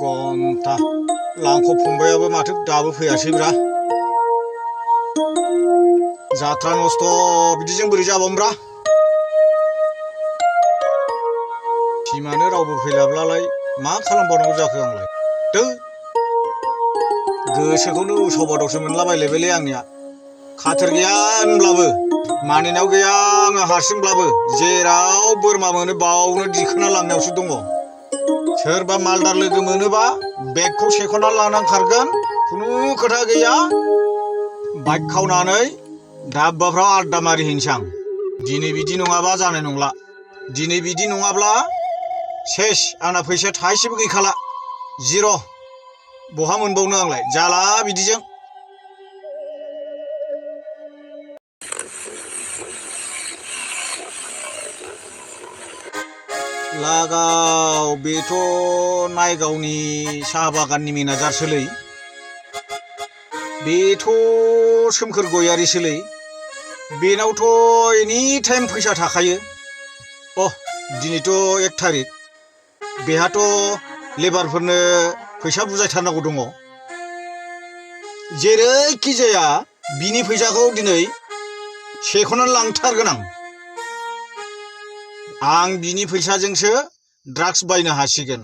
घन्टा लांख' फंबायाबो माथो दाबो फैयासैब्रा जात्रा नस्थ' बिदिजों बोरै जाबावनोब्रा टिमानो रावबो फैलाब्लालाय मा खालामबावनांगौ जाखो आंलाय दो गोसोखौनो उसाव बादावसो मोनलाबायलायबायलै आंनिया खाथेर गैया होनब्लाबो मानिनायाव गैया आङो हारसिंब्लाबो जेराव बोरमा मोनो बावनो दिखोना लांनायावसो दङ सोरबा मालदार लोगो मोनोबा बेगखौ सेख'ना लानानै खारगोन खुनु खोथा गैया बाइक खावनानै दाब्बाफ्राव आड्डा मारिहैनोसै आं दिनै बिदि नङाबा जानाय नंला दिनै बिदि नङाब्ला सेस आंना फैसाया थाइसेबो गैखाला जिर' बहा मोनबावनो आंलाय जाला बिदिजों लागाव बेथ' नायगावनि साहा बागाननि मेनेजारसोलै बेथ' सोमखोर गयारिसोलै बेनावथ' एनि टाइम फैसा थाखायो दिनैथ' 1 थारिख बेहाथ' लेबारफोरनो फैसा बुजायथारनांगौ दङ जेरैखि जाया बिनि फैसाखौ दिनै सेख'नानै लांथारगोन आं बिनि फैसाजोंसो ड्राग्स बायनो हासिगोन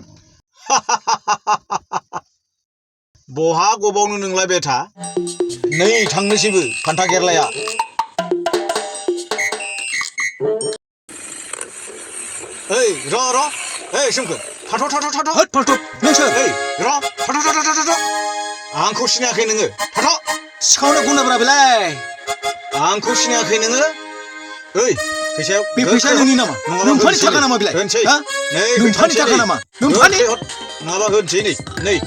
बहा गबावनो नोंलाय बेथा नै थांनोसैबो फान्था गेरलाया ओइ र' ओइ सोमखोर थाथ' होद फाल्टु नोंसोर ओइ र' थाथ' आंखौ सिनायाखै नोङो थाथ' सिखावनो गुनाब्रा बेलाय आंखौ सिनायाखै नोङो ओइ फैसाया बे फैसा नोंनि नामा नोंफानि थाखा नामा बेलाय होनसै हा नोंफानि थाखा नामा नोंफानि नङाबा होनसै नै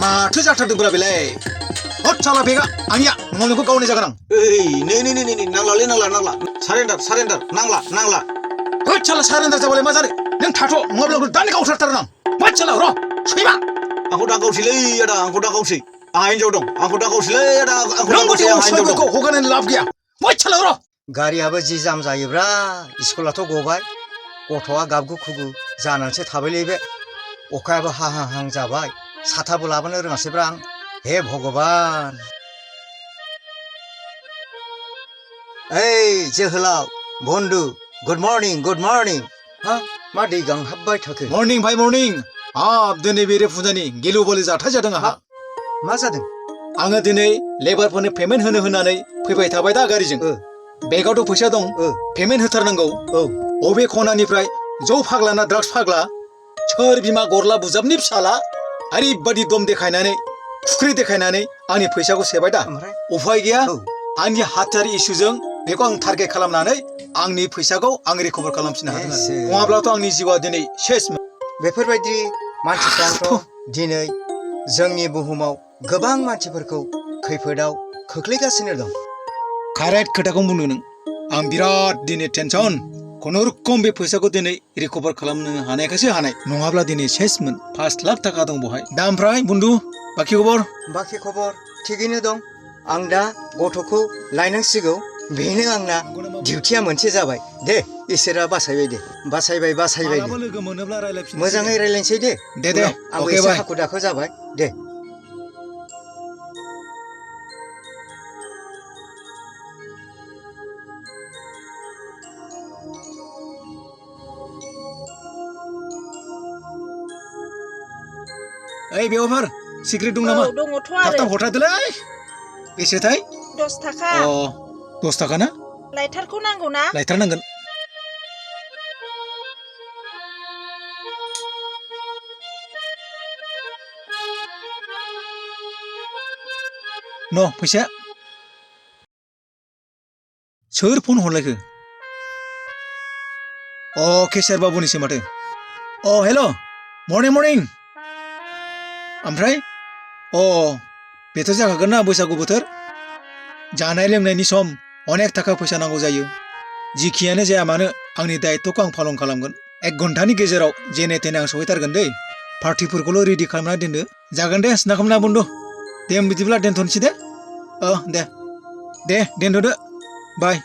माथो जाथारदोंब्रा बेलाय हद साला बेगा आंनिया नङा नोंखौ गावनाय जागोन आं ओइ नै नांला सारेन्डार नांला होद साला सारेन्डार जाबालाय मा जानो नों थाथ' नङाब्ला दानि गावथारथारगोन आं होद साला र' सैमा आंखौ दा गावसैलै आदा आंखौ दा गावसै आंहा हिनजाव दं आंखौ दा गावसैलै आदा रोंगौथि सैमाखौ हगारनानै लाब गैया होद साला र' गारियाबो जि जाम जायोब्रा स्कुलाथ' गबाय गथ'आ गाबगु खुगु जानानैसो थाबायलै बे अखायाबो हाहां जाबाय साथाबो लाबोनो रोङासैब्रा आं हे भगबान ओइ जोहोलाव बन्धु गुड मर्निं हा मा दै गांहाबबाय थाखो मर्निं भाई मर्निं हाब दिनै बेरे फुजानि गिलु बालु जाथाय जादों आंहा मा जादों आङो दिनै लेबारफोरनो पेमेन्ट होनो होननानै फैबाय थाबाय दा गारिजों बेगावथ' फैसा दं पेमेन्ट होथारनांगौ अबे खनानिफ्राय जौ फाग्ला ना ड्राग्स फाग्ला सोर बिमा गरला बुजाबनि फिसाला ओरैबादि दम देखायनानै खुख्रि देखायनानै आंनि फैसाखौ सेबाय दा उफाय गैया आंनि हाथियार इसुजों बेखौ आं टारगेट खालामनानै आंनि फैसाखौ आं रिकभार खालामफिननो हादों नङाब्लाथ' आंनि जिउआ दिनै सेस बेफोरबायदि मानसिफ्रानोथ' दिनै जोंनि बुहुमाव गोबां मानसिफोरखौ खैफोदाव खोख्लैगासिनो दं कारेक्ट खोथाखौ बुंदों नों आं बिराद दिनै टेनसन खुनुरुखुम बे फैसाखौ दिनै रिकभार खालामनो हानायखायसो हानाय नङाब्ला दिनै सेसमोन 5 लाख थाखा दं बहाय दा ओमफ्राय बन्धु बाखि खबर थिगैनो दं आं दा गथ'खौ लायनांसिगौ बेनो आंना डिउटिया मोनसे जाबाय दे इसोरा बासायबाय दे बासायबाय लोगो मोनोब्ला रायलायफिन मोजाङै रायलायनोसै दे आंबो एसे हाखु दाखु जाबाय दे ओइ बेवहार सिक्रेट दं नामा दङथ' थाब आरो हरथारदोलै बेसेथाय 10 थाखा 10 थाखा ना लाइटारखौ नांगौ ना लायथारनांगोन न' फैसा सोर फन हरलायखो केसियार बाबुनिसो माथो हेल' मर्निं ओमफ्राय बेथ' जाखागोन ना बैसागु बोथोर जानाय लोंनायनि सम अनेक थाखा फैसा नांगौ जायो जिखियानो जाया मानो आंनि दायित्वखौ आं पालन खालामगोन 1 घन्टानि गेजेराव जेने तेने आं सहैथारगोन दै पार्टिफोरखौल' रेडि खालामना दोनदो जागोन दे सिन्था खालामना बन्धु दे बिदिब्ला दोनथ'नोसै दे दे दोनथ'दो बाय